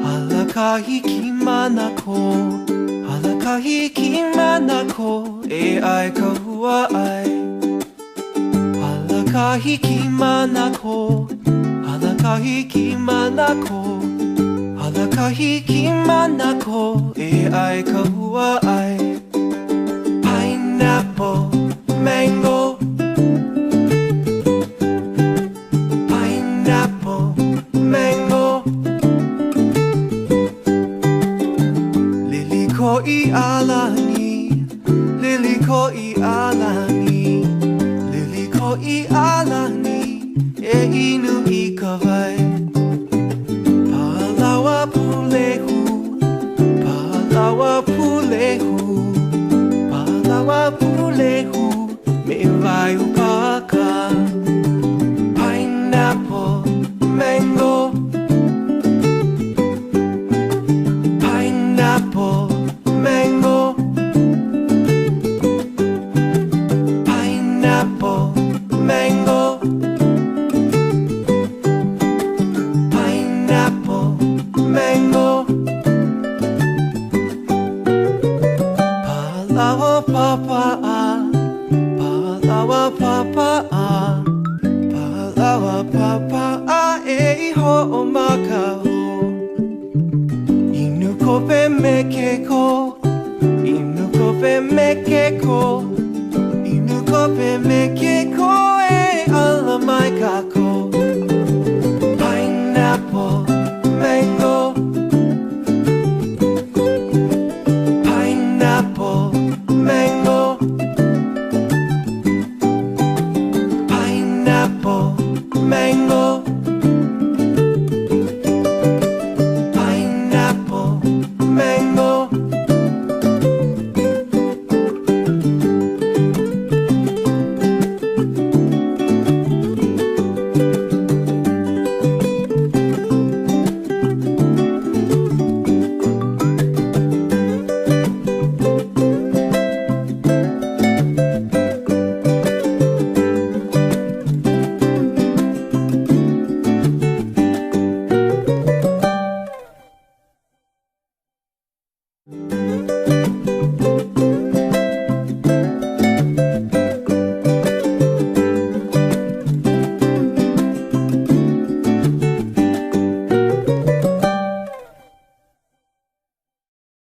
Halakahiki manako, halakahiki manako, e ai kahua ai. Halakahiki manako, halakahiki manako, halakahiki manako, e ai kahua ai. Pineapple, mango, pineapple, mango. Koi alani, lili koi alani, lili koi alani, e inu I kawai. Palawa pulehu, palawa pulehu, palawa pulehu, me vai upaka. Pineapple, mango, pineapple, mango, pineapple, mango, pineapple, mango. Palawa papa palawa papa palawa papa e ho o makao. Inu kope mekeko, inu kope mekeko, inu kope mekeko.